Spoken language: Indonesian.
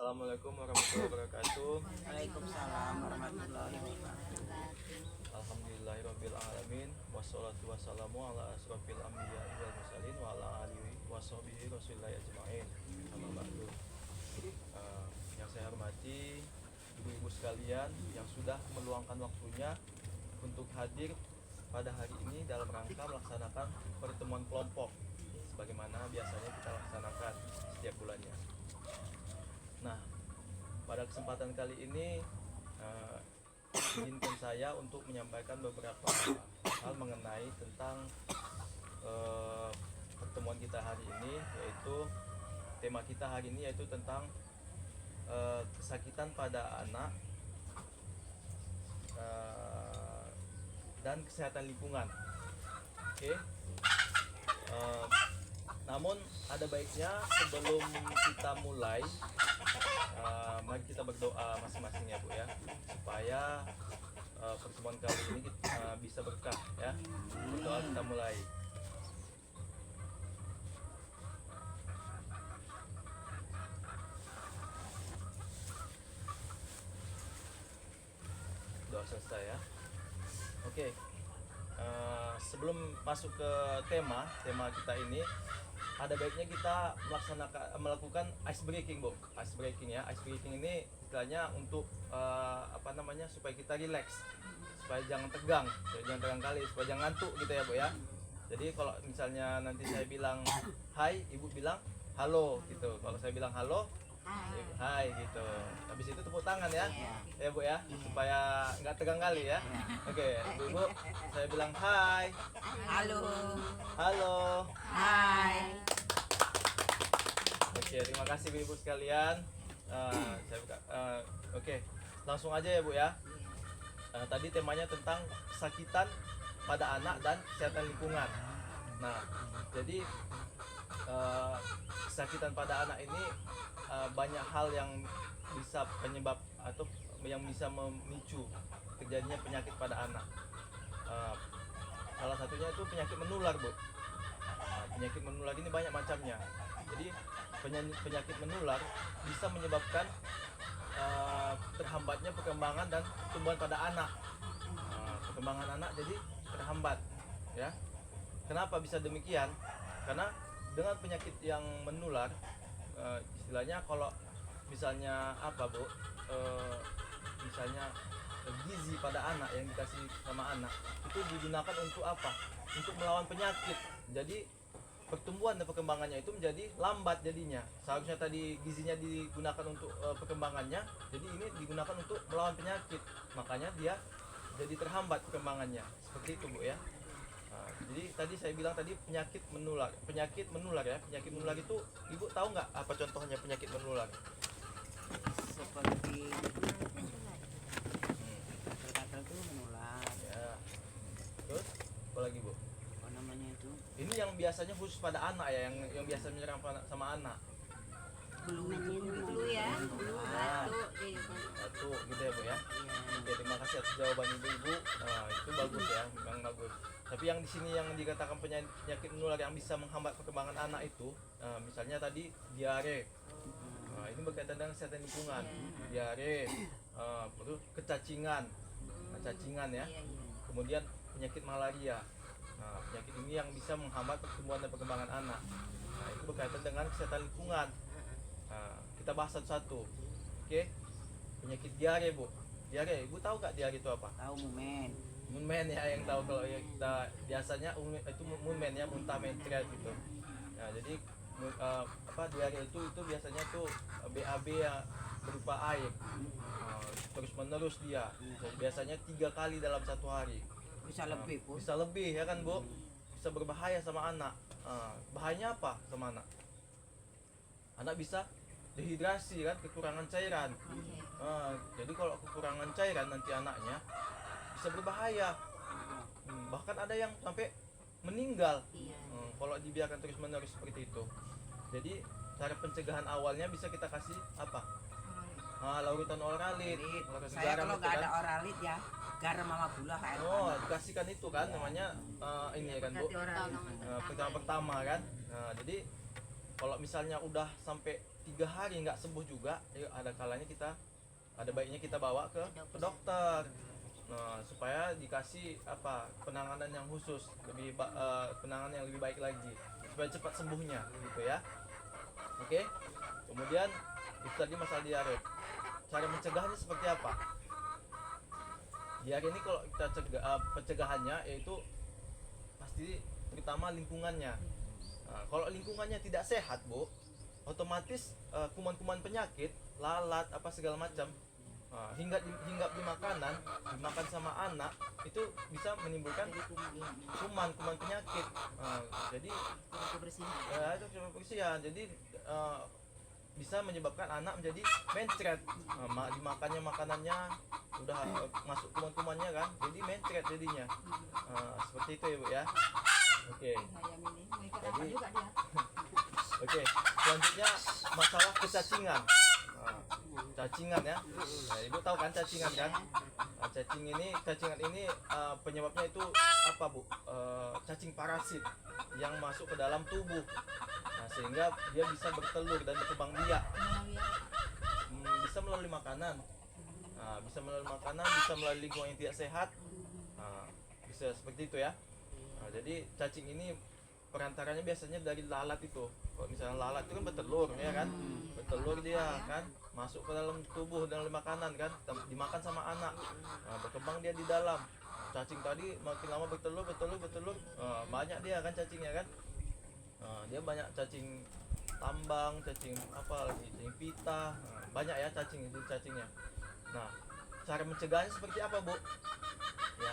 Assalamualaikum warahmatullahi wabarakatuh. Waalaikumsalam warahmatullahi wabarakatuh. Alhamdulillahirabbil alamin wassalatu wassalamu ala asrofil anbiya'i wal mursalin wa ala alihi washabihi rasulillah ajmain. Amma ba'du. Yang saya hormati ibu-ibu sekalian yang sudah meluangkan waktunya untuk hadir pada hari ini dalam rangka melaksanakan pertemuan kelompok sebagaimana biasanya kita laksanakan setiap bulannya. Nah, pada kesempatan kali ini izinkan saya untuk menyampaikan beberapa hal mengenai tentang pertemuan kita hari ini, yaitu tema kita hari ini yaitu tentang kesakitan pada anak dan kesehatan lingkungan. Oke. Namun ada baiknya sebelum kita mulai, mari kita berdoa masing-masing ya Bu ya, supaya pertemuan kali ini bisa berkah ya. Berdoa kita mulai. Doa selesai ya. Oke. Sebelum masuk ke tema kita ini, ada baiknya kita melakukan ice breaking, Bu. Ice breaking ya. Ice breaking ini istilahnya untuk supaya kita relax, supaya jangan tegang, kali, supaya jangan ngantuk gitu ya, Bu ya. Jadi kalau misalnya nanti saya bilang hai, Ibu bilang halo gitu. Kalau saya bilang halo, hai gitu. Habis itu tepuk tangan ya. Ya Bu ya, supaya nggak tegang kali ya. Oke, Ibu, saya bilang hai. Halo. Halo. Hai. Oke, terima kasih Ibu sekalian. Oke, langsung aja ya Bu ya. Tadi temanya tentang kesakitan pada anak dan kesehatan lingkungan. Nah, jadi kesakitan pada anak ini banyak hal yang bisa penyebab atau yang bisa memicu terjadinya penyakit pada anak. Salah satunya itu penyakit menular, Bu. Penyakit menular ini banyak macamnya. Jadi penyakit menular bisa menyebabkan terhambatnya perkembangan dan pertumbuhan pada anak. Perkembangan anak jadi terhambat, ya. Kenapa bisa demikian? Karena dengan penyakit yang menular, istilahnya kalau misalnya Bu, misalnya gizi pada anak yang dikasih sama anak itu digunakan untuk apa? Untuk melawan penyakit. Jadi pertumbuhan dan perkembangannya itu menjadi lambat jadinya. Seharusnya tadi gizinya digunakan untuk perkembangannya, jadi ini digunakan untuk melawan penyakit. Makanya dia jadi terhambat perkembangannya. Seperti itu Bu ya. Jadi tadi saya bilang tadi penyakit menular ya. Penyakit menular itu Ibu tahu nggak apa contohnya penyakit menular? Seperti gatal-gatal itu menular. Ya. Terus apa lagi Bu? Apa namanya itu? Ini yang biasanya khusus pada anak ya, yang biasa menyerang sama anak. Dulu ya, Batuk gitu ya Bu ya. Oke, terima kasih atas jawaban Ibu-ibu. Itu bagus ya, memang bagus. Tapi yang di sini yang dikatakan penyakit menular yang bisa menghambat perkembangan anak itu, misalnya tadi diare. Ini berkaitan dengan kesehatan lingkungan. Diare, terus kecacingan ya. Kemudian penyakit malaria. Penyakit ini yang bisa menghambat pertumbuhan dan perkembangan anak. Itu berkaitan dengan kesehatan lingkungan. Kita bahas satu-satu. Oke. Penyakit diare, Bu. Diare, Ibu tahu gak diare itu apa? Tahu mumen. Munmen ya, yang tahu kalau kita biasanya itu munmen ya, muntah mentret gitu. Nah, jadi diare itu biasanya tuh BAB yang berupa air. Terus menerus dia. Biasanya 3 kali dalam satu hari. Bisa lebih pun. Bisa lebih ya kan Bu? Bisa berbahaya sama anak. Bahayanya apa sama anak? Anak bisa dehidrasi kan, kekurangan cairan. Jadi kalau kekurangan cairan nanti anaknya bisa berbahaya. Bahkan ada yang sampai meninggal. Kalau dibiarkan terus menerus seperti itu. Jadi cara pencegahan awalnya bisa kita kasih apa? Larutan oralit. Saya kalau nggak ada oralit ya garam sama gula kayak dikasihkan itu kan namanya ini ya kan Bu. Pertama kan. Jadi kalau misalnya udah sampai 3 hari nggak sembuh juga, ya ada baiknya kita bawa ke dokter. Nah, supaya dikasih penanganan yang khusus, penanganan yang lebih baik lagi supaya cepat sembuhnya gitu ya. Oke. Kemudian itu tadi masalah diare. Cara mencegahnya seperti apa? Diare ini kalau kita pencegahannya yaitu pasti terutama lingkungannya. Nah, kalau lingkungannya tidak sehat, Bu, otomatis kuman-kuman penyakit, lalat apa segala macam hinggap di makanan, dimakan sama anak, itu bisa menimbulkan kuman penyakit. Jadi Kebersihan. ya itu cuma kebersihan. Jadi bisa menyebabkan anak menjadi mencret. Dimakannya makanannya udah masuk kuman-kumannya kan, jadi mencret jadinya. Seperti itu ya, Bu ya. Oke. Ayam ini mereka dapat Jadi- juga dia. Oke, selanjutnya masalah kecacingan. Cacingan ya. Nah, Ibu tahu kan cacingan kan? Cacingan ini penyebabnya itu apa, Bu? Cacing parasit yang masuk ke dalam tubuh. Nah, sehingga dia bisa bertelur dan berkembang biak. Bisa melalui makanan. Bisa melalui makanan, bisa melalui lingkungan yang tidak sehat. Bisa seperti itu ya. Jadi cacing ini perantaranya biasanya dari lalat itu. Kalau misalnya lalat itu kan bertelur ya kan, bertelur dia kan, masuk ke dalam tubuh dan makanan kan, dimakan sama anak. Berkembang dia di dalam. Cacing tadi makin lama bertelur, banyak dia kan cacingnya kan. Dia banyak cacing tambang, cacing apa lagi, cacing pita, banyak ya cacingnya. Nah, cara mencegahnya seperti apa, Bu? Ya